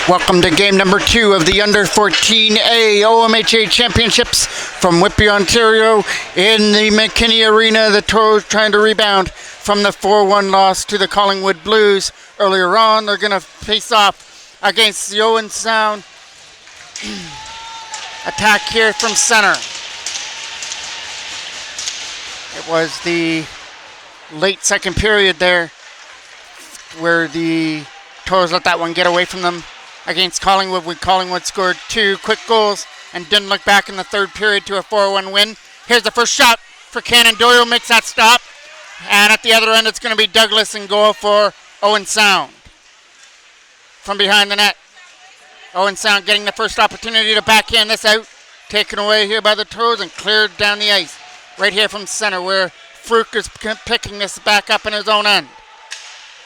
Welcome to game number 2 of the Under 14A OMHA Championships from Whitby, Ontario. In the McKinney Arena, the Toros trying to rebound from the 4-1 loss to the Collingwood Blues earlier on. They're going to face off against the Owen Sound. Attack here from center. It was the late second period there where the Toros let that one get away from them against Collingwood, when Collingwood scored 2 quick goals and didn't look back in the third period to a 4-1 win. Here's the first shot for Cannon. Doyle makes that stop. And at the other end, it's going to be Douglas in goal for Owen Sound. From behind the net, Owen Sound getting the first opportunity to backhand this out. Taken away here by the Toros and cleared down the ice. Right here from center, where Fruch is picking this back up in his own end.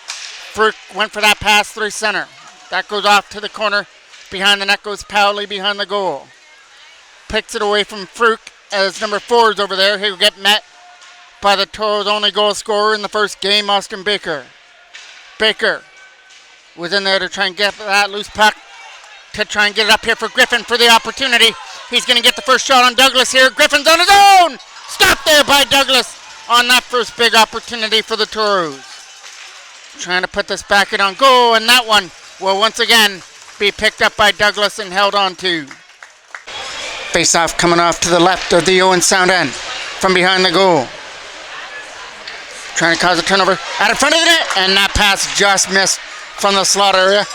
Fruch went for that pass through center. That goes off to the corner. Behind the net goes Powley behind the goal. Picks it away from Fruch as number 4 is over there. He'll get met by the Toros' only goal scorer in the first game, Austin Baker. Baker was in there to try and get that loose puck, to try and get it up here for Griffin for the opportunity. He's going to get the first shot on Douglas here. Griffin's on his own! Stopped there by Douglas on that first big opportunity for the Toros. Trying to put this back in on goal, and that one will once again be picked up by Douglas and held on to. Face-off coming off to the left of the Owen Sound end from behind the goal. Trying to cause a turnover out in front of the net, and that pass just missed from the slot area.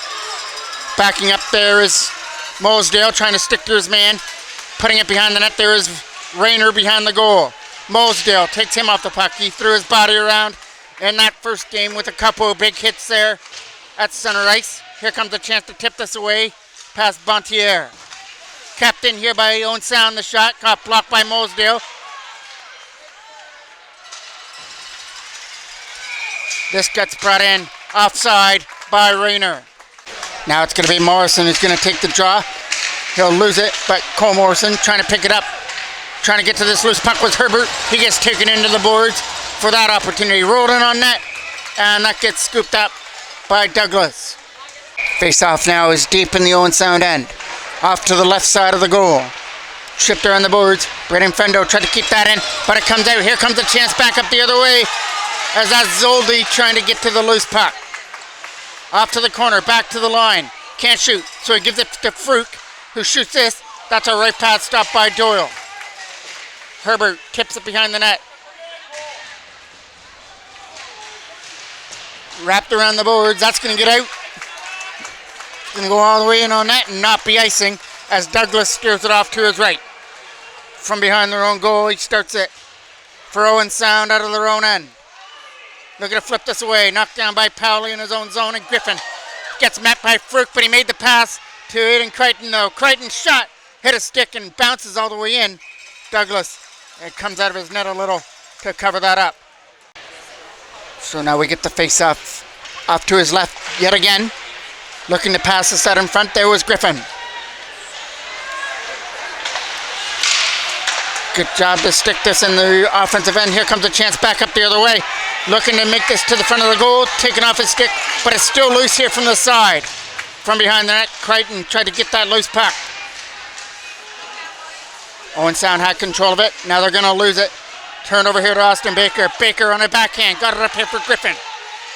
Backing up there is Mosdale trying to stick to his man. Putting it behind the net, there is Rayner behind the goal. Mosdale takes him off the puck. He threw his body around in that first game with a couple of big hits there at center ice. Here comes a chance to tip this away past Bontier. Kept in here by Owen Sound. The shot got blocked by Mosdale. This gets brought in offside by Rayner. Now it's going to be Morrison who's going to take the draw. He'll lose it, but Cole Morrison trying to pick it up. Trying to get to this loose puck with Herbert. He gets taken into the boards for that opportunity. Rolled in on net, and that gets scooped up by Douglas. Face-off now is deep in the Owen Sound end. Off to the left side of the goal. Chipped there on the boards. Braden Fendo tried to keep that in, but it comes out. Here comes a chance back up the other way as that's Zoldi trying to get to the loose puck. Off to the corner, back to the line. Can't shoot, so he gives it to Fruch, who shoots this. That's a right pass stop by Doyle. Herbert tips it behind the net. Wrapped around the boards. That's going to get out. Going to go all the way in on net and not be icing as Douglas steers it off to his right. From behind their own goal, he starts it for Owen Sound out of their own end. Looking to flip this away. Knocked down by Powley in his own zone, and Griffin gets met by Fruch, but he made the pass to Aiden Crichton though. Crichton's shot hit a stick and bounces all the way in. Douglas, it comes out of his net a little to cover that up. So now we get the face-off off to his left yet again. Looking to pass this out in front. There was Griffin. Good job to stick this in the offensive end. Here comes a chance back up the other way. Looking to make this to the front of the goal. Taking off his stick, but it's still loose here from the side. From behind the net, Crichton tried to get that loose puck. Owen Sound had control of it. Now they're going to lose it. Turnover here to Austin Baker. Baker on a backhand. Got it up here for Griffin.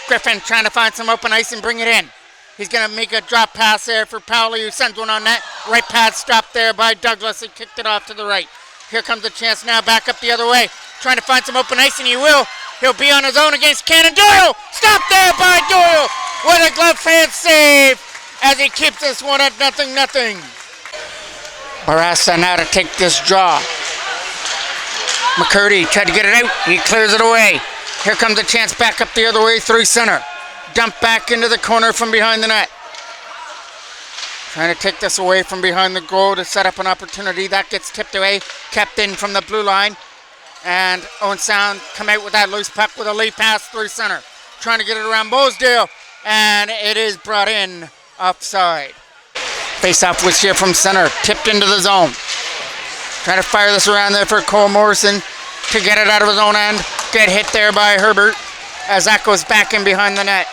Griffin trying to find some open ice and bring it in. He's going to make a drop pass there for Powley, who sends one on net. Right pad stopped there by Douglas and kicked it off to the right. Here comes a chance now back up the other way. Trying to find some open ice, and he will. He'll be on his own against Cannon. Doyle! Stopped there by Doyle with a glove hand save as he keeps this one at 0-0. Barassa now to take this draw. McCurdy tried to get it out. He clears it away. Here comes a chance back up the other way through center. Dump back into the corner from behind the net. Trying to take this away from behind the goal to set up an opportunity. That gets tipped away. Kept in from the blue line. And Owen Sound come out with that loose puck with a lead pass through center. Trying to get it around Mosdale. And it is brought in offside. Face-off was here from center. Tipped into the zone. Trying to fire this around there for Cole Morrison to get it out of his own end. Get hit there by Herbert as that goes back in behind the net.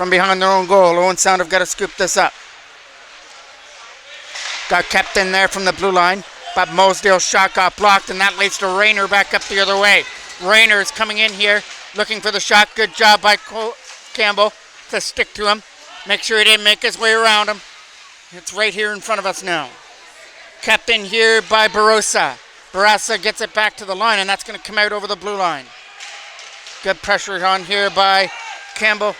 from behind their own goal. Owen Sound have got to scoop this up. Got kept in there from the blue line, but Mosedale's shot got blocked, and that leads to Rayner back up the other way. Rayner is coming in here, looking for the shot. Good job by Campbell to stick to him. Make sure he didn't make his way around him. It's right here in front of us now. Kept in here by Barossa. Barossa gets it back to the line, and that's going to come out over the blue line. Good pressure on here by Campbell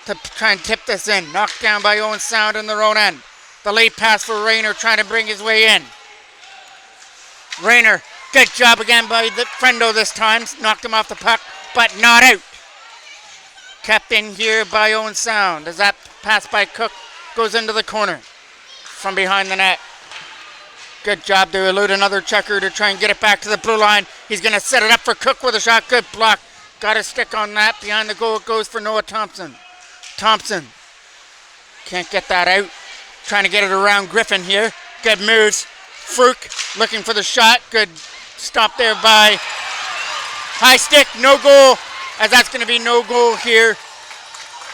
to try and tip this in. Knocked down by Owen Sound in their own end. The late pass for Rayner trying to bring his way in. Rayner, good job again by the friendo this time. Knocked him off the puck, but not out. Kept in here by Owen Sound as that pass by Cook goes into the corner from behind the net. Good job to elude another checker to try and get it back to the blue line. He's going to set it up for Cook with a shot. Good block. Got a stick on that. Behind the goal it goes for Noah Thompson. Thompson can't get that out. Trying to get it around Griffin here. Good moves. Fruke looking for the shot. Good stop there by high stick. No goal, as that's going to be no goal here.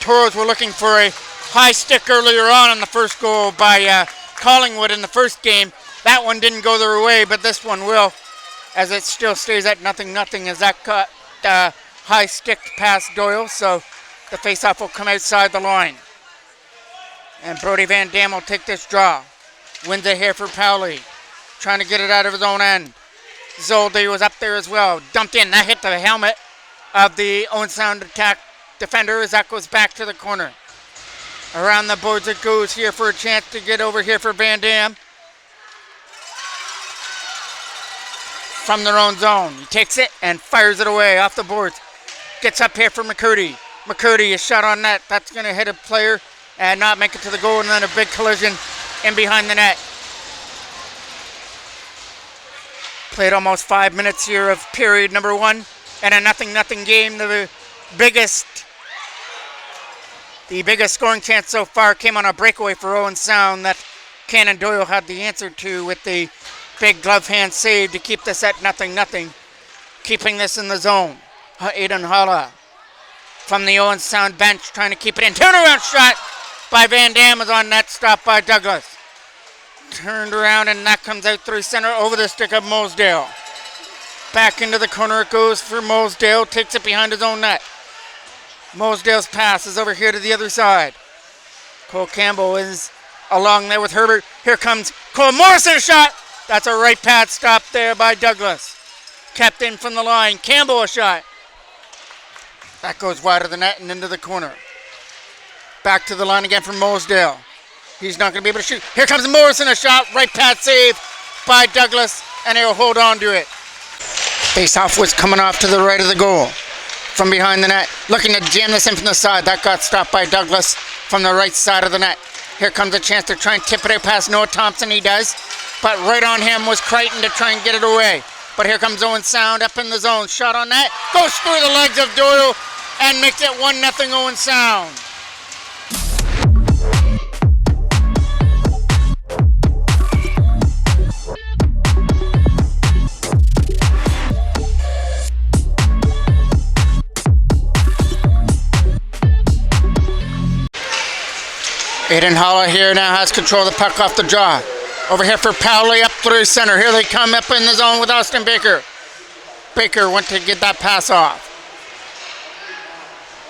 Toros were looking for a high stick earlier on in the first goal by Collingwood in the first game. That one didn't go their way, but this one will, as it still stays at 0-0 as that cut high stick past Doyle. So the faceoff will come outside the line. And Brody Van Dam will take this draw. Wins it here for Powley. Trying to get it out of his own end. Zoldy was up there as well. Dumped in. That hit the helmet of the Owen Sound attack defender as that goes back to the corner. Around the boards it goes here for a chance to get over here for Van Dam. From their own zone. He takes it and fires it away off the boards. Gets up here for McCurdy. McCurdy is shot on net. That's going to hit a player and not make it to the goal, and then a big collision in behind the net. Played almost 5 minutes here of period number one, and a 0-0 game. The biggest scoring chance so far came on a breakaway for Owen Sound that Cannon Doyle had the answer to with the big glove hand save to keep this at 0-0, keeping this in the zone. Aidan Holla from the Owen Sound bench trying to keep it in. Turnaround shot by Van Dam is on net, stop by Douglas. Turned around and that comes out through center over the stick of Mosedale. Back into the corner it goes for Mosedale, takes it behind his own net. Mosedale's pass is over here to the other side. Cole Campbell is along there with Herbert. Here comes Cole Morrison, a shot. That's a right pad stop there by Douglas. Kept in from the line. Campbell a shot. That goes wide of the net and into the corner. Back to the line again from Mosedale. He's not going to be able to shoot. Here comes Morrison, a shot. Right pad save by Douglas, and he'll hold on to it. Face-off was coming off to the right of the goal. From behind the net. Looking to jam this in from the side. That got stopped by Douglas from the right side of the net. Here comes a chance to try and tip it out past Noah Thompson. He does. But right on him was Crichton to try and get it away. But here comes Owen Sound up in the zone. Shot on net. Goes through the legs of Doyle and makes it 1-0 Owen Sound. Aidan Holla here now has control of the puck off the draw. Over here for Powley up through center. Here they come up in the zone with Austin Baker. Baker went to get that pass off.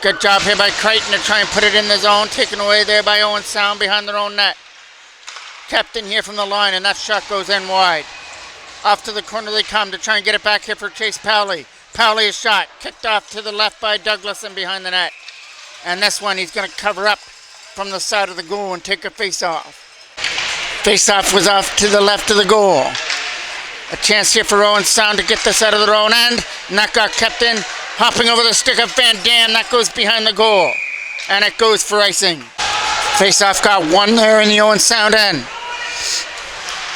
Good job here by Crichton to try and put it in the zone. Taken away there by Owen Sound behind their own net. Kept in here from the line, and that shot goes in wide. Off to the corner they come to try and get it back here for Chase Powley. Powley is shot. Kicked off to the left by Douglas and behind the net. And this one he's going to cover up from the side of the goal and take a face-off. Face-off was off to the left of the goal. A chance here for Owen Sound to get this out of their own end. And that got kept in. Hopping over the stick of Van Dam. That goes behind the goal. And it goes for icing. Face-off got one there in the Owen Sound end.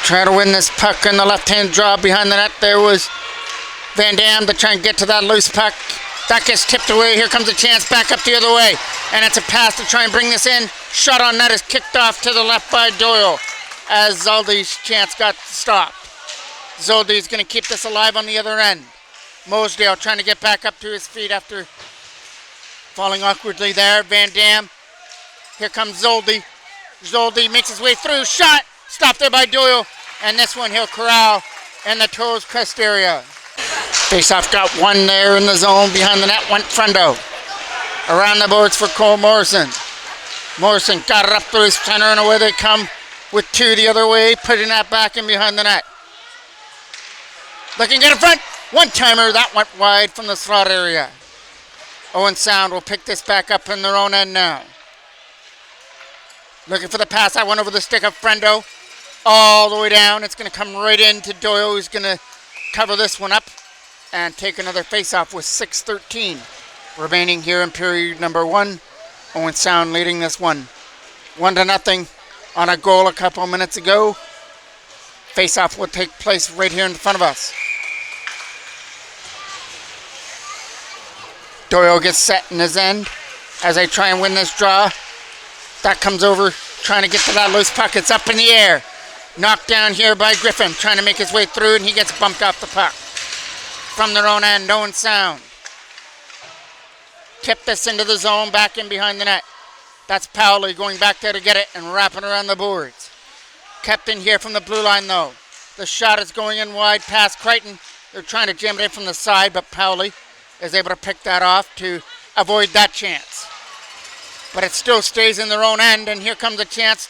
Try to win this puck in the left-hand draw behind the net. There was Van Dam to try and get to that loose puck. That gets tipped away. Here comes a chance back up the other way. And it's a pass to try and bring this in. Shot on net is kicked off to the left by Doyle as Zoldy's chance got stopped. Zoldy's going to keep this alive on the other end. Mosedale trying to get back up to his feet after falling awkwardly there. Van Dam Here comes Zoldy. Zoldy makes his way through. Shot. Stopped there by Doyle. And this one he'll corral in the Toro's crest area. Faceoff got one there in the zone. Behind the net went Friendo. Around the boards for Cole Morrison. Morrison got it up through his center, and away they come with two the other way, putting that back in behind the net. Looking at in front. One-timer. That went wide from the slot area. Owen Sound will pick this back up in their own end now. Looking for the pass. I went over the stick of Friendo. All the way down. It's going to come right into Doyle, who's going to cover this one up and take another face-off with 6:13 remaining here in period number one. Owen Sound leading this one 1-0 on a goal a couple of minutes ago. Face-off will take place right here in front of us. Doyle gets set in his end as they try and win this draw. That comes over, trying to get to that loose puck. It's up in the air. Knocked down here by Griffin, trying to make his way through, and he gets bumped off the puck. From their own end, Owen Sound. Tip this into the zone, back in behind the net. That's Powley going back there to get it and wrapping around the boards. Kept in here from the blue line, though. The shot is going in wide past Crichton. They're trying to jam it in from the side, but Powley is able to pick that off to avoid that chance. But it still stays in their own end, and here comes a chance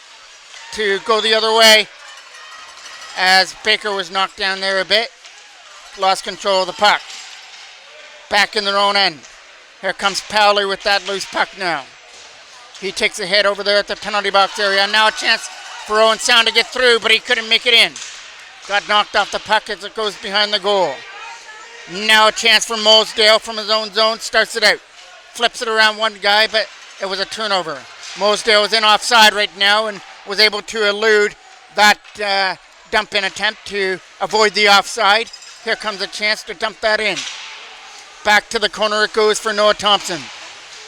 to go the other way as Baker was knocked down there a bit. Lost control of the puck. Back in their own end. Here comes Powley with that loose puck now. He takes a hit over there at the penalty box area. Now a chance for Owen Sound to get through, but he couldn't make it in. Got knocked off the puck as it goes behind the goal. Now a chance for Mosedale from his own zone. Starts it out. Flips it around one guy, but it was a turnover. Mosedale was in offside right now and was able to elude that dump-in attempt to avoid the offside. Here comes a chance to dump that in. Back to the corner it goes for Noah Thompson.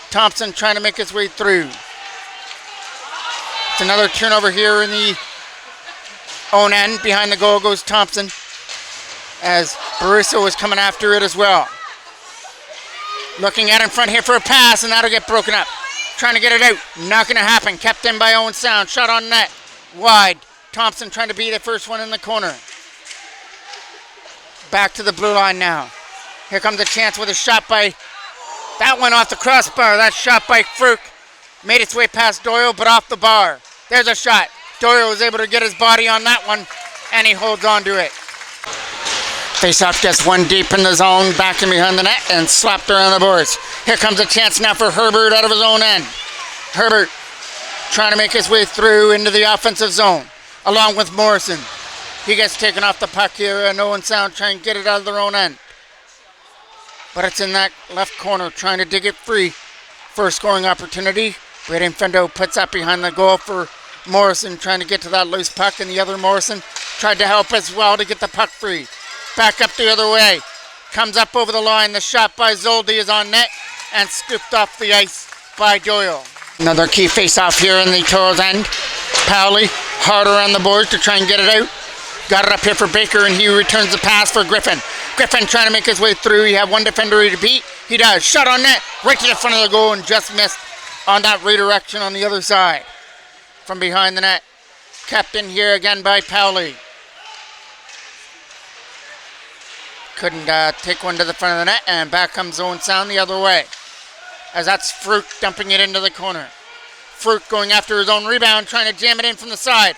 Thompson trying to make his way through. It's another turnover here in the own end. Behind the goal goes Thompson as Barroso was coming after it as well. Looking at in front here for a pass, and that'll get broken up. Trying to get it out. Not going to happen. Kept in by Owen Sound. Shot on net. Wide. Thompson trying to be the first one in the corner. Back to the blue line now. Here comes a chance with a shot by... That went off the crossbar. That shot by Fruch made its way past Doyle, but off the bar. There's a shot. Doyle was able to get his body on that one, and he holds on to it. Faceoff gets one deep in the zone, back in behind the net, and slapped around the boards. Here comes a chance now for Herbert out of his own end. Herbert trying to make his way through into the offensive zone, along with Morrison. He gets taken off the puck here, and Owen Sound trying to get it out of their own end. But it's in that left corner, trying to dig it free. First scoring opportunity. Braden Friendo puts up behind the goal for Morrison, trying to get to that loose puck, and the other Morrison tried to help as well to get the puck free. Back up the other way. Comes up over the line. The shot by Zoldy is on net and scooped off the ice by Doyle. Another key face-off here in the Toro's end. Powley harder on the boards to try and get it out. Got it up here for Baker, and he returns the pass for Griffin. Griffin trying to make his way through. He had one defender to beat. He does. Shot on net. Right to the front of the goal and just missed on that redirection on the other side. From behind the net. Kept in here again by Powley. Couldn't take one to the front of the net, and back comes Owen Sound the other way. As that's Fruch dumping it into the corner. Fruch going after his own rebound, trying to jam it in from the side.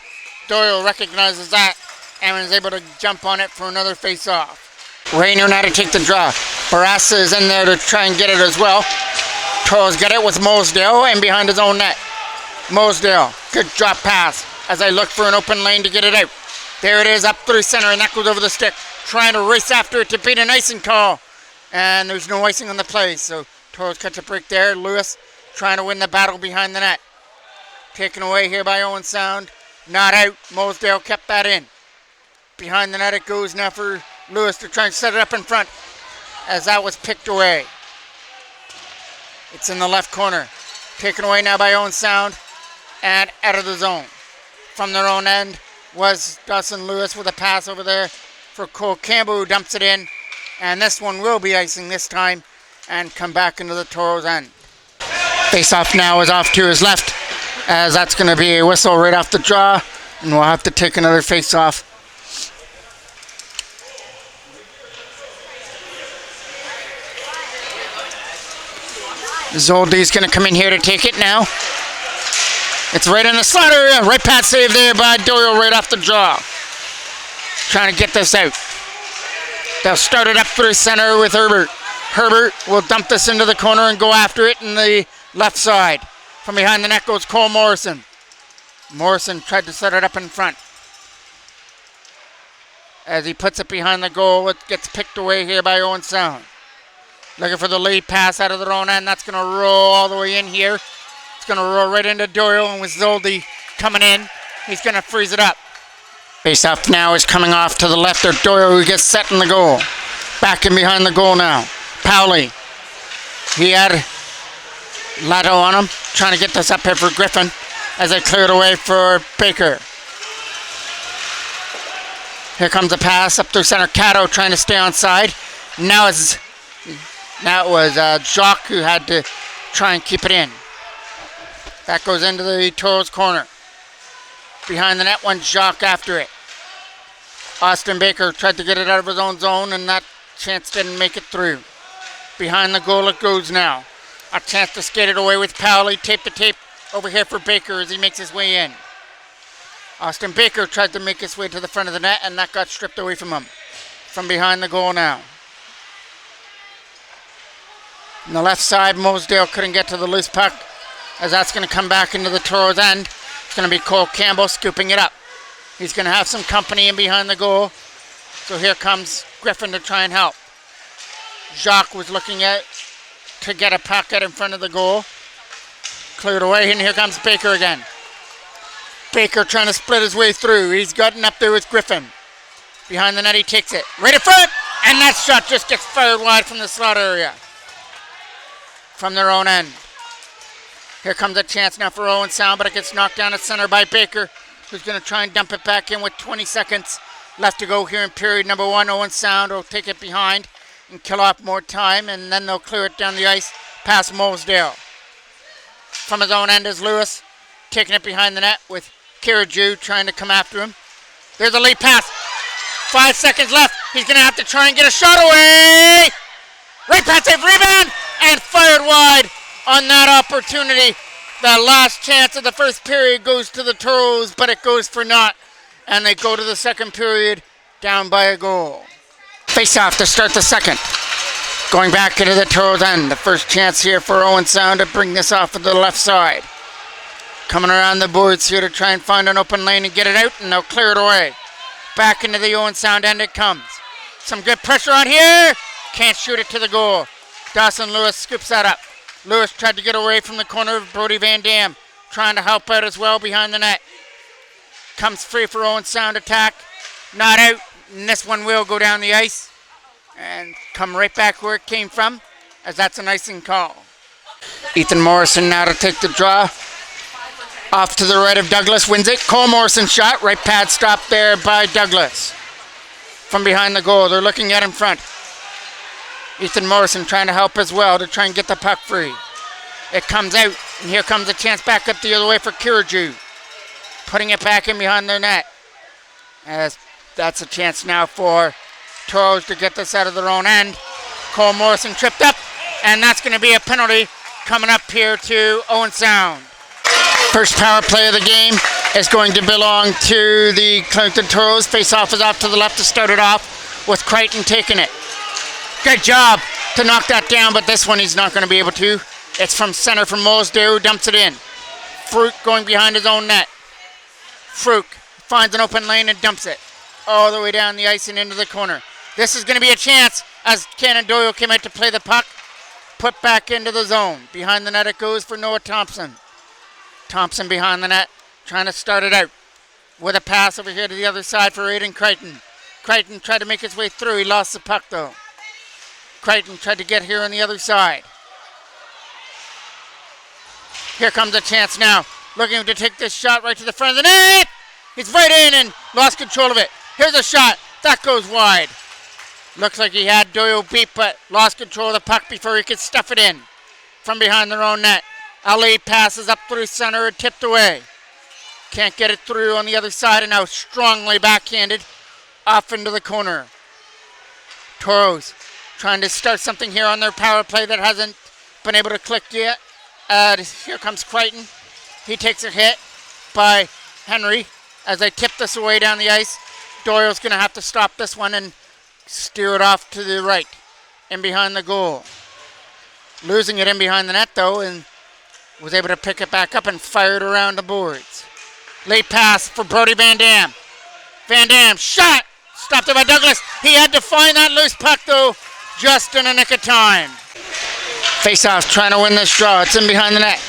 Doyle recognizes that and is able to jump on it for another face-off. Rayner now to take the draw. Barassa is in there to try and get it as well. Toro's got it with Mosedale and behind his own net. Mosedale, good drop pass as I look for an open lane to get it out. There it is up through center, and that goes over the stick. Trying to race after it to beat an icing call. And there's no icing on the play, so Toro's catch a break there. Lewis trying to win the battle behind the net. Taken away here by Owen Sound. Not out. Mosedale kept that in. Behind the net it goes now for Lewis to try and set it up in front as that was picked away. It's in the left corner. Taken away now by Owen Sound and out of the zone. From their own end was Dawson Lewis with a pass over there for Cole Campbell, who dumps it in. And this one will be icing this time and come back into the Toro's end. Face-off now is off to his left. as that's going to be a whistle right off the draw, and we'll have to take another face-off. Zoldy's going to come in here to take it now. It's right in the slot area. Right pad save there by Doyle right off the draw. Trying to get this out. They'll start it up through center with Herbert. Herbert will dump this into the corner and go after it in the left side. From behind the net goes Cole Morrison. Morrison tried to set it up in front. As he puts it behind the goal, it gets picked away here by Owen Sound. Looking for the lead pass out of their own end. That's going to roll all the way in here. It's going to roll right into Doyle, and with Zoldy coming in, he's going to freeze it up. Face-off now is coming off to the left of Doyle, who gets set in the goal. Back in behind the goal now. Powley. He had Lato on him, trying to get this up here for Griffin as they clear it away for Baker. Here comes a pass up through center. Cato trying to stay on side. Now it was Jacques who had to try and keep it in. That goes into the Toros corner. Behind the net went Jacques after it. Austin Baker tried to get it out of his own zone, and that chance didn't make it through. Behind the goal it goes now. A chance to skate it away with Powley. Tape the tape over here for Baker as he makes his way in. Austin Baker tried to make his way to the front of the net, and that got stripped away from him. From behind the goal now. On the left side, Mosedale couldn't get to the loose puck, as that's going to come back into the Toros end. It's going to be Cole Campbell scooping it up. He's going to have some company in behind the goal. So here comes Griffin to try and help. Jacques was looking to get a puck out in front of the goal. Cleared away, and here comes Baker again. Baker trying to split his way through. He's gotten up there with Griffin. Behind the net, he takes it. Right in front! And that shot just gets fired wide from the slot area. From their own end. Here comes a chance now for Owen Sound, but it gets knocked down at center by Baker, who's going to try and dump it back in with 20 seconds left to go here in period number one. Owen Sound will take it behind and kill off more time, and then they'll clear it down the ice past Mosedale. From his own end is Lewis, taking it behind the net with Kiriju trying to come after him. There's a lead pass. 5 seconds left. He's going to have to try and get a shot away. Right pass, save, rebound, and fired wide on that opportunity. The last chance of the first period goes to the Toros, but it goes for naught, and they go to the second period down by a goal. Face-off to start the second. Going back into the Toros end. The first chance here for Owen Sound to bring this off of the left side. Coming around the boards here to try and find an open lane and get it out, and they'll clear it away. Back into the Owen Sound end it comes. Some good pressure on here. Can't shoot it to the goal. Dawson Lewis scoops that up. Lewis tried to get away from the corner of Brody Van Dam, trying to help out as well behind the net. Comes free for Owen Sound attack. Not out, and this one will go down the ice and come right back where it came from, as that's an icing call. Ethan Morrison now to take the draw. Off to the right of Douglas, wins it. Cole Morrison shot, right pad stop there by Douglas. From behind the goal, they're looking at in front. Ethan Morrison trying to help as well to try and get the puck free. It comes out, and here comes a chance back up the other way for Kiriju. Putting it back in behind their net. As that's a chance now for Toros to get this out of their own end. Cole Morrison tripped up, and that's going to be a penalty coming up here to Owen Sound. First power play of the game is going to belong to the Clinton Toros. Face-off is off to the left to start it off with Crichton taking it. Good job to knock that down, but this one he's not going to be able to. It's from center from Mosedale, who dumps it in. Fruit going behind his own net. Fruit finds an open lane and dumps it all the way down the ice and into the corner. This is going to be a chance as Cannon Doyle came out to play the puck. Put back into the zone. Behind the net it goes for Noah Thompson. Thompson behind the net, trying to start it out with a pass over here to the other side for Aiden Crichton. Crichton tried to make his way through. He lost the puck though. Crichton tried to get here on the other side. Here comes a chance now. Looking to take this shot right to the front of the net. He's right in and lost control of it. Here's a shot. That goes wide. Looks like he had Doyle beat, but lost control of the puck before he could stuff it in from behind their own net. Ali passes up through center and tipped away. Can't get it through on the other side, and now strongly backhanded off into the corner. Toros trying to start something here on their power play that hasn't been able to click yet. Here comes Crichton. He takes a hit by Henry as they tip this away down the ice. Doyle's going to have to stop this one and steer it off to the right and behind the goal. Losing it in behind the net, though, and was able to pick it back up and fire it around the boards. Late pass for Brody Van Dam. Van Dam shot! Stopped it by Douglas. He had to find that loose puck, though, just in a nick of time. Face-off trying to win this draw. It's in behind the net.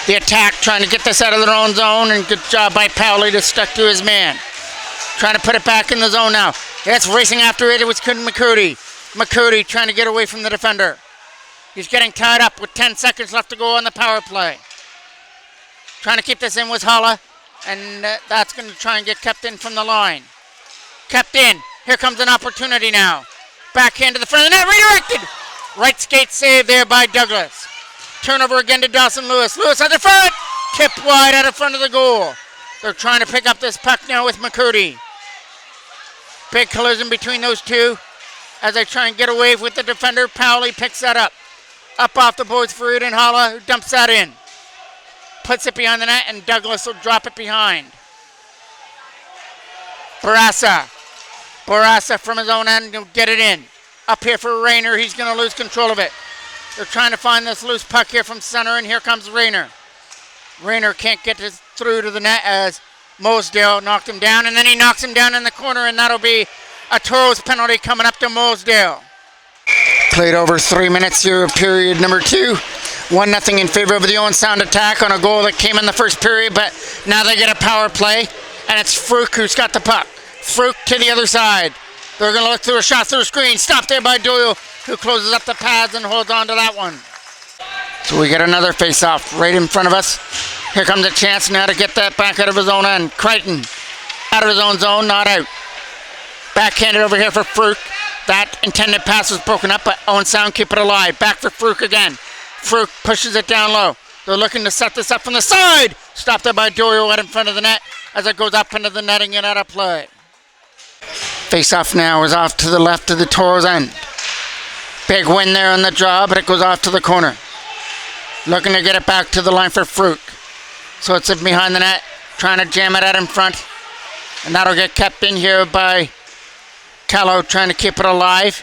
The attack trying to get this out of their own zone, and good job by Powley to stuck to his man. Trying to put it back in the zone now. It's racing after it. It was McCurdy. McCurdy trying to get away from the defender. He's getting tied up with 10 seconds left to go on the power play. Trying to keep this in was Holla, and that's going to try and get kept in from the line. Kept in. Here comes an opportunity now. Backhand to the front of the net. Redirected. Right skate save there by Douglas. Turnover again to Dawson Lewis. Lewis at the front. Tipped wide out of front of the goal. They're trying to pick up this puck now with McCurdy. Big collision between those two as they try and get away with the defender. Powley picks that up. Up off the boards for Eden Holla, who dumps that in. Puts it behind the net, and Douglas will drop it behind. Barassa from his own end will get it in. Up here for Rayner. He's going to lose control of it. They're trying to find this loose puck here from center, and here comes Rayner. Rayner can't get this through to the net as Mosdale knocked him down, and then he knocks him down in the corner, and that'll be a Toros penalty coming up to Mosdale. Played over 3 minutes here of period number 2. 1-0 in favor of the Owen Sound attack on a goal that came in the first period, but now they get a power play, and it's Fruch who's got the puck. Fruch to the other side. They're going to look through a shot through the screen. Stopped there by Doyle, who closes up the pads and holds on to that one. So we get another face-off right in front of us. Here comes a chance now to get that back out of his own end. Crichton out of his own zone, not out. Backhanded over here for Fruch. That intended pass was broken up, but Owen Sound keep it alive. Back for Fruch again. Fruch pushes it down low. They're looking to set this up from the side. Stopped there by Doyle right in front of the net as it goes up into the netting and out of play. Face-off now is off to the left of the Toros end. Big win there on the draw, but it goes off to the corner. Looking to get it back to the line for Fruch. So it's in behind the net, trying to jam it out in front. And that'll get kept in here by Callow, trying to keep it alive.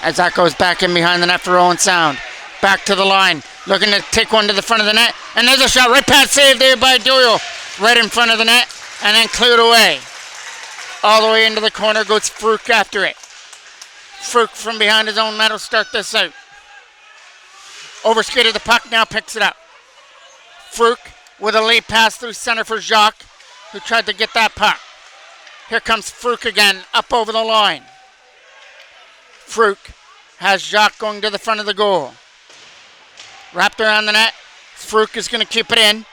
As that goes back in behind the net for Owen Sound. Back to the line, looking to take one to the front of the net. And there's a shot, right past save there by Doyle. Right in front of the net, and then cleared away. All the way into the corner goes Fruch after it. Fruch from behind his own net will start this out. Overskated the puck, now picks it up. Fruch with a late pass through center for Jacques, who tried to get that puck. Here comes Fruch again, up over the line. Fruch has Jacques going to the front of the goal. Wrapped around the net. Fruch is going to keep it in.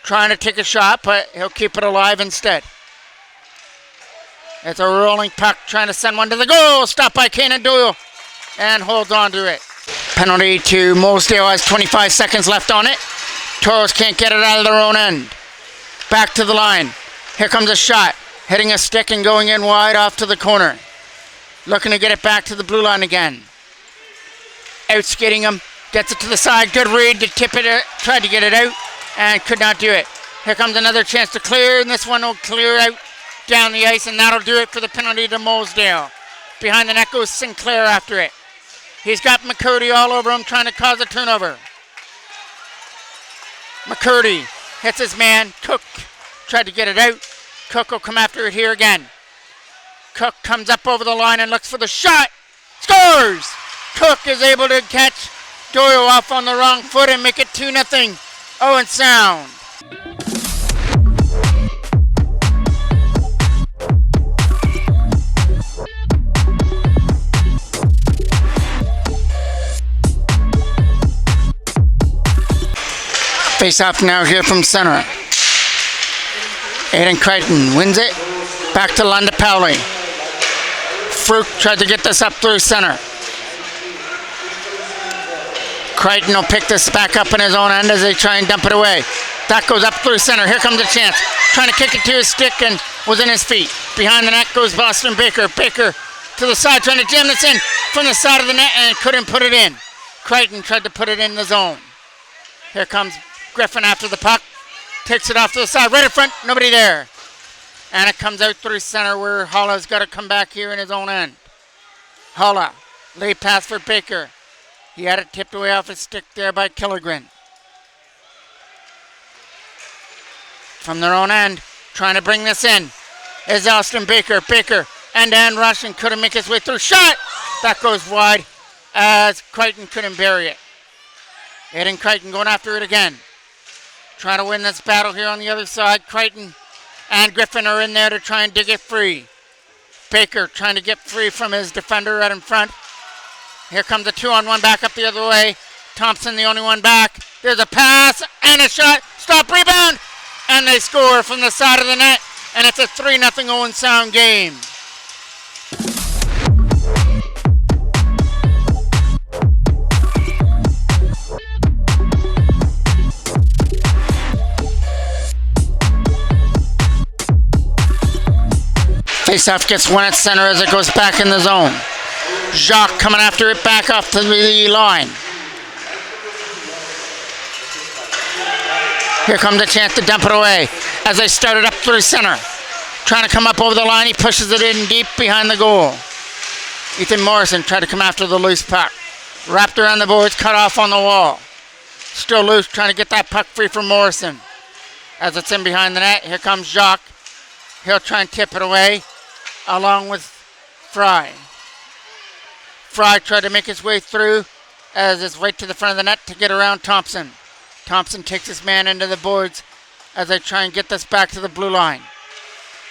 Trying to take a shot, but he'll keep it alive instead. It's a rolling puck, trying to send one to the goal. Stopped by Kanan Doyle, and holds on to it. Penalty to Mosdale, has 25 seconds left on it. Toros can't get it out of their own end. Back to the line. Here comes a shot, hitting a stick and going in wide off to the corner. Looking to get it back to the blue line again. Out skating him, gets it to the side. Good read to tip it, tried to get it out, and could not do it. Here comes another chance to clear, and this one will clear out down the ice, and that'll do it for the penalty to Mosdale. Behind the net goes Sinclair after it. He's got McCurdy all over him, trying to cause a turnover. McCurdy hits his man. Cook tried to get it out. Cook will come after it here again. Cook comes up over the line and looks for the shot. Scores! Cook is able to catch Doyle off on the wrong foot and make it 2-0. Owen Sound. Face off now here from center. Aiden Crichton wins it. Back to Lunda Powley. Fruch tried to get this up through center. Crichton will pick this back up in his own end as they try and dump it away. That goes up through center. Here comes a chance. Trying to kick it to his stick and was in his feet. Behind the net goes Boston Baker. Baker to the side trying to jam this in from the side of the net and couldn't put it in. Crichton tried to put it in the zone. Here comes Griffin after the puck. Takes it off to the side. Right in front. Nobody there. And it comes out through center where Holla's got to come back here in his own end. Holla. Late pass for Baker. He had it tipped away off his stick there by Killigren. From their own end, trying to bring this in, is Austin Baker. Baker, end-to-end rush and couldn't make his way through. Shot! That goes wide as Crichton couldn't bury it. Aiden Crichton going after it again. Trying to win this battle here on the other side. Crichton and Griffin are in there to try and dig it free. Baker trying to get free from his defender right in front. Here comes a 2-on-1 back up the other way. Thompson the only one back. There's a pass and a shot. Stop, rebound! And they score from the side of the net. And it's a 3-0 Owen Sound game. Faceoff gets one at center as it goes back in the zone. Jacques coming after it back off to the line. Here comes a chance to dump it away as they start it up through center. Trying to come up over the line. He pushes it in deep behind the goal. Ethan Morrison tried to come after the loose puck. Wrapped around the boards, cut off on the wall. Still loose, trying to get that puck free from Morrison. As it's in behind the net, here comes Jacques. He'll try and tip it away along with Fry. Fry tried to make his way through as it's right to the front of the net to get around Thompson. Thompson takes his man into the boards as they try and get this back to the blue line.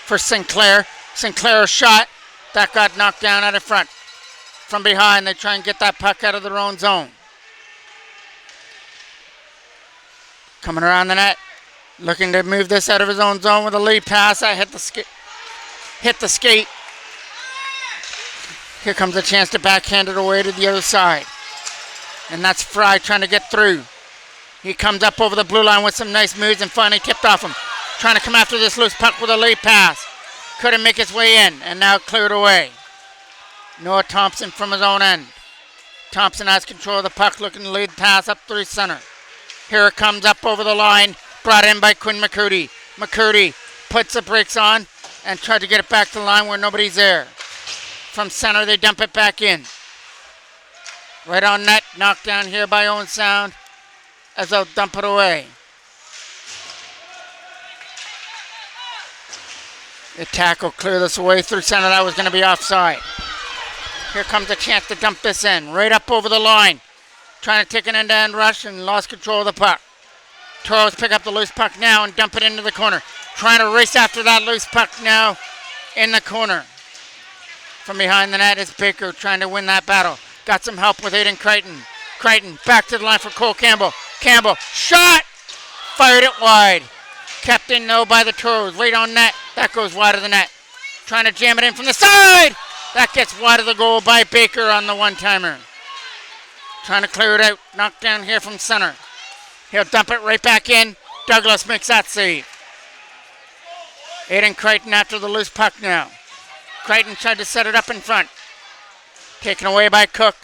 For Sinclair. Sinclair's shot. That got knocked down out in front. From behind, they try and get that puck out of their own zone. Coming around the net. Looking to move this out of his own zone with a lead pass. I hit the skate. Here comes a chance to backhand it away to the other side. And that's Fry trying to get through. He comes up over the blue line with some nice moves and finally tipped off him. Trying to come after this loose puck with a lead pass. Couldn't make his way in and now cleared away. Noah Thompson from his own end. Thompson has control of the puck, looking to lead pass up through center. Here it comes up over the line, brought in by Quinn McCurdy. McCurdy puts the brakes on and tried to get it back to the line where nobody's there. From center, they dump it back in. Right on net, knocked down here by Owen Sound as they'll dump it away. The tackle clear this away through center. That was going to be offside. Here comes a chance to dump this in. Right up over the line. Trying to take an end-to-end rush and lost control of the puck. Toros pick up the loose puck now and dump it into the corner. Trying to race after that loose puck now in the corner. From behind the net is Baker trying to win that battle. Got some help with Aiden Crichton. Crichton back to the line for Cole Campbell. Campbell, shot! Fired it wide. Kept in though by the Toros. Right on net. That goes wide of the net. Trying to jam it in from the side. That gets wide of the goal by Baker on the one-timer. Trying to clear it out. Knocked down here from center. He'll dump it right back in. Douglas makes that save. Aiden Crichton after the loose puck now. Crichton tried to set it up in front. Taken away by Cook,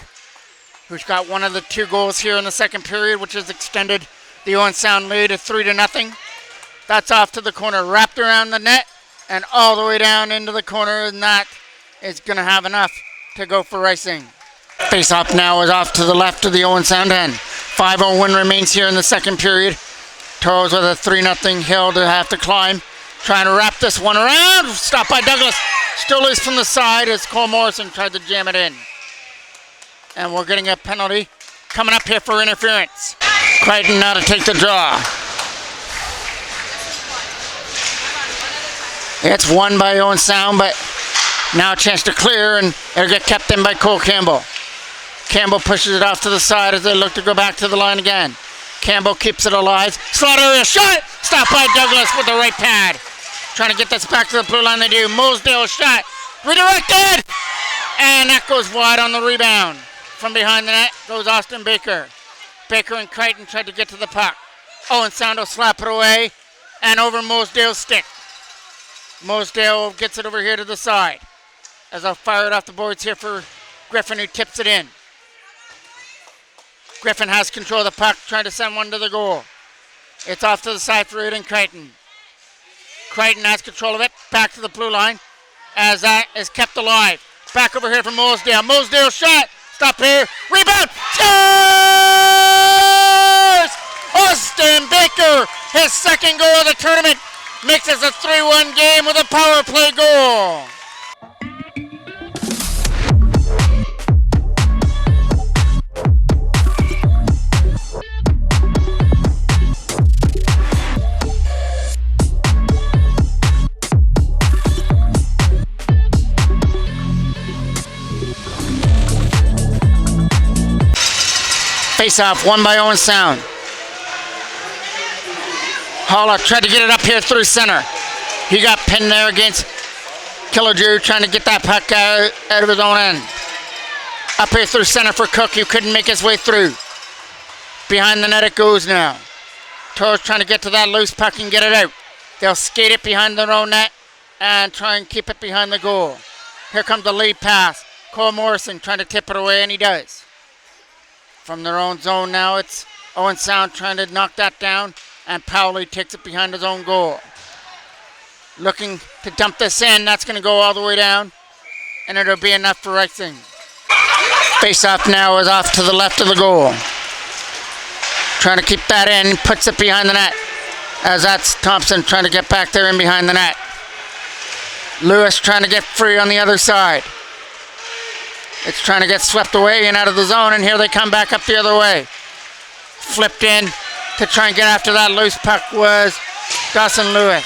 who's got one of the two goals here in the second period, which has extended the Owen Sound lead to 3-0. That's off to the corner, wrapped around the net and all the way down into the corner, and that is going to have enough to go for icing. Face-off now is off to the left of the Owen Sound end. 5-0 win remains here in the second period. Toros with a 3-0 hill to have to climb. Trying to wrap this one around. Stopped by Douglas. Still loose from the side as Cole Morrison tried to jam it in. And we're getting a penalty coming up here for interference. Crichton now to take the draw. It's won by Owen Sound, but now a chance to clear, and it'll get kept in by Cole Campbell. Campbell pushes it off to the side as they look to go back to the line again. Campbell keeps it alive. Slaughter a shot! Stopped by Douglas with the right pad. Trying to get this back to the blue line, they do. Mosedale shot. Redirected! And that goes wide on the rebound. From behind the net goes Austin Baker. Baker and Crichton tried to get to the puck. Owen Sound will slap it away and over Mosedale's stick. Mosedale gets it over here to the side as I'll fire it off the boards here for Griffin, who tips it in. Griffin has control of the puck, trying to send one to the goal. It's off to the side for Aiden Crichton. Crichton has control of it, back to the blue line as that is kept alive. Back over here for Mosedale. Mosedale shot, stop here, rebound, scores! Austin Baker, his second goal of the tournament, makes us a 3-1 game with a power play goal. Face-off, won by Owen Sound. Holla tried to get it up here through center. He got pinned there against Killiger, trying to get that puck out of his own end. Up here through center for Cook, who couldn't make his way through. Behind the net it goes now. Toro's trying to get to that loose puck and get it out. They'll skate it behind their own net and try and keep it behind the goal. Here comes the lead pass. Cole Morrison trying to tip it away, and he does. From their own zone now, it's Owen Sound trying to knock that down, and Powley takes it behind his own goal. Looking to dump this in, that's going to go all the way down, and it'll be enough for icing. Face-off now is off to the left of the goal. Trying to keep that in, puts it behind the net, as that's Thompson trying to get back there in behind the net. Lewis trying to get free on the other side. It's trying to get swept away and out of the zone, and here they come back up the other way. Flipped in to try and get after that loose puck was Dawson Lewis.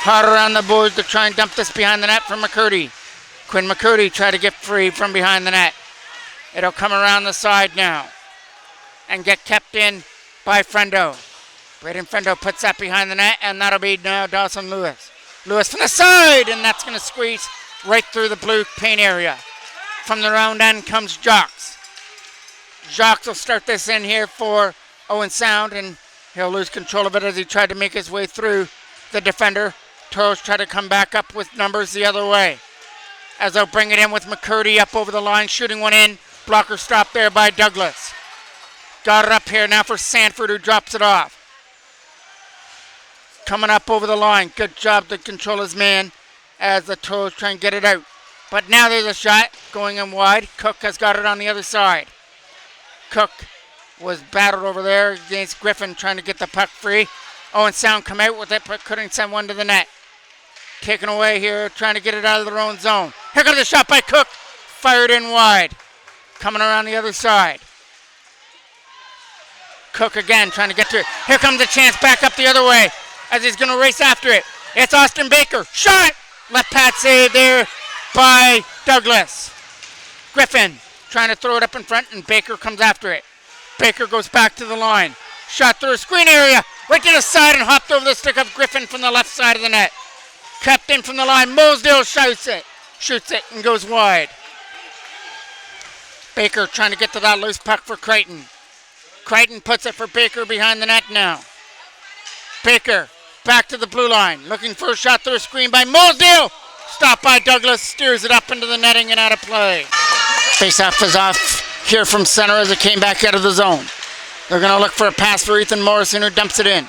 Hard around the boards to try and dump this behind the net from McCurdy. Quinn McCurdy tried to get free from behind the net. It'll come around the side now and get kept in by Frendo. Braden Frendo puts that behind the net, and that'll be now Dawson Lewis. Lewis from the side, and that's going to squeeze right through the blue paint area. From the round end comes Jocks. Jocks will start this in here for Owen Sound, and he'll lose control of it as he tried to make his way through the defender. Toros tried to come back up with numbers the other way. As they'll bring it in with McCurdy up over the line, shooting one in. Blocker stop there by Douglas. Got it up here now for Sanford, who drops it off. Coming up over the line. Good job to control his man as the Toros try and get it out. But now there's a shot going in wide. Cook has got it on the other side. Cook was battled over there against Griffin, trying to get the puck free. Owen Sound come out with it, but couldn't send one to the net. Taken away here, trying to get it out of their own zone. Here comes the shot by Cook. Fired in wide. Coming around the other side. Cook again, trying to get to it. Here comes the chance back up the other way as he's going to race after it. It's Austin Baker. Shot! Left pad save there by Douglas. Griffin trying to throw it up in front, and Baker comes after it. Baker goes back to the line. Shot through a screen area, right to the side, and hopped over the stick of Griffin from the left side of the net. Kept in from the line. Mosedale shoots it, and goes wide. Baker trying to get to that loose puck for Crichton. Crichton puts it for Baker behind the net now. Baker back to the blue line, looking for a shot through a screen by Mosedale. Stopped by Douglas, steers it up into the netting and out of play. Face-off is off here from center as it came back out of the zone. They're going to look for a pass for Ethan Morrison, who dumps it in.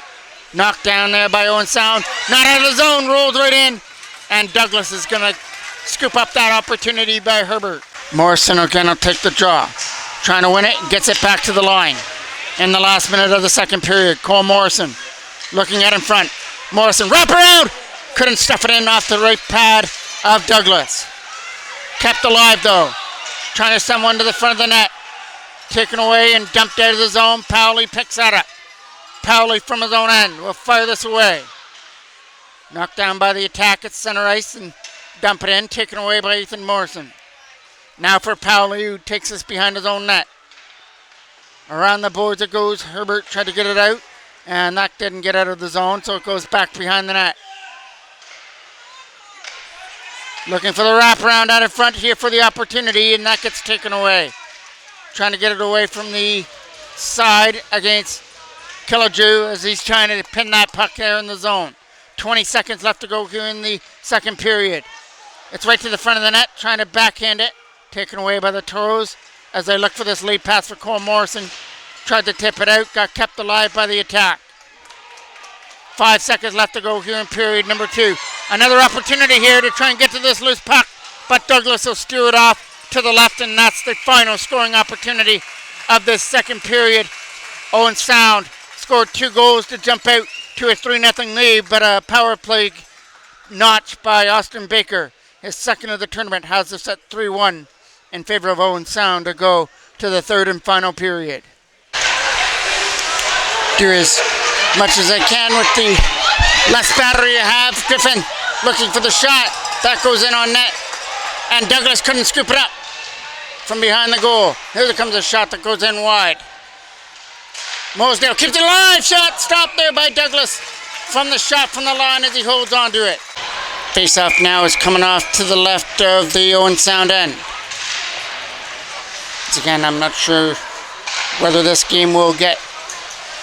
Knocked down there by Owen Sound. Not out of the zone, rolled right in. And Douglas is going to scoop up that opportunity by Herbert. Morrison again will take the draw. Trying to win it, gets it back to the line. In the last minute of the second period, Cole Morrison looking at in front. Morrison, wrap around! Couldn't stuff it in off the right pad of Douglas. Kept alive though. Trying to send one to the front of the net. Taken away and dumped out of the zone. Powley picks that up. Powley from his own end will fire this away. Knocked down by the attack at center ice and dump it in. Taken away by Ethan Morrison. Now for Powley, who takes this behind his own net. Around the boards it goes. Herbert tried to get it out, and that didn't get out of the zone, so it goes back behind the net. Looking for the wraparound out in front here for the opportunity, and that gets taken away. Trying to get it away from the side against Kilaju as he's trying to pin that puck there in the zone. 20 seconds left to go here in the second period. It's right to the front of the net, trying to backhand it. Taken away by the Toros as they look for this lead pass for Cole Morrison. Tried to tip it out, got kept alive by the attack. 5 seconds left to go here in period number 2. Another opportunity here to try and get to this loose puck, but Douglas will steer it off to the left, and that's the final scoring opportunity of this second period. Owen Sound scored 2 goals to jump out to a 3-0 lead, but a power play notch by Austin Baker, his second of the tournament, has us at 3-1 in favor of Owen Sound to go to the third and final period. Do as much as I can with the less battery I have. Griffin looking for the shot. That goes in on net, and Douglas couldn't scoop it up from behind the goal. Here comes a shot that goes in wide. Mosdale keeps it alive. Shot stopped there by Douglas from the shot from the line as he holds on to it. Face-off now is coming off to the left of the Owen Sound end. Once again, I'm not sure whether this game will get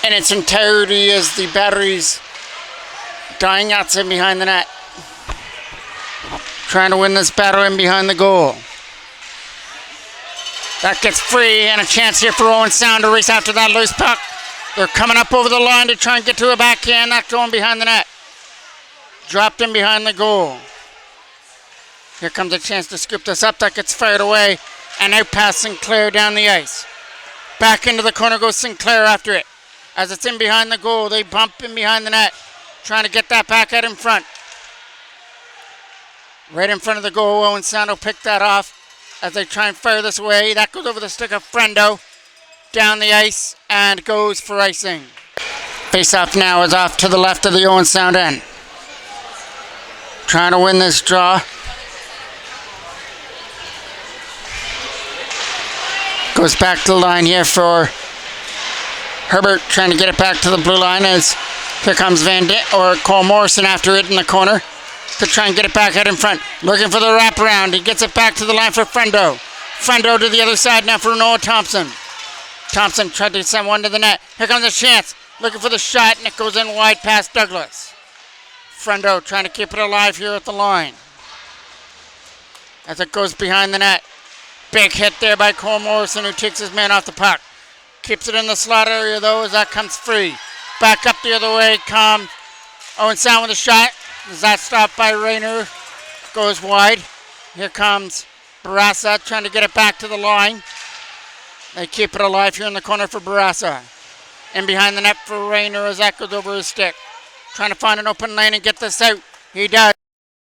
in its entirety as the battery's dying outside behind the net. Trying to win this battle in behind the goal. That gets free, and a chance here for Owen Sound to race after that loose puck. They're coming up over the line to try and get to a backhand, not going behind the net. Dropped in behind the goal. Here comes a chance to scoop this up. That gets fired away, and out past Sinclair down the ice. Back into the corner goes Sinclair after it. As it's in behind the goal, they bump in behind the net, trying to get that back out in front. Right in front of the goal, Owen Sound will pick that off as they try and fire this away. That goes over the stick of Frendo down the ice and goes for icing. Face-off now is off to the left of the Owen Sound end. Trying to win this draw. Goes back to the line here for Herbert, trying to get it back to the blue line as here comes Cole Morrison after it in the corner to try and get it back out in front. Looking for the wraparound. He gets it back to the line for Frendo. Frendo to the other side now for Noah Thompson. Thompson tried to send one to the net. Here comes a chance. Looking for the shot, and it goes in wide past Douglas. Frendo trying to keep it alive here at the line as it goes behind the net. Big hit there by Cole Morrison, who takes his man off the puck. Keeps it in the slot area, though, as that comes free. Back up the other way comes Owen Sound with a shot. Is that stopped by Rayner? Goes wide. Here comes Barassa trying to get it back to the line. They keep it alive here in the corner for Barassa. And behind the net for Rayner as that goes over his stick. Trying to find an open lane and get this out. He does.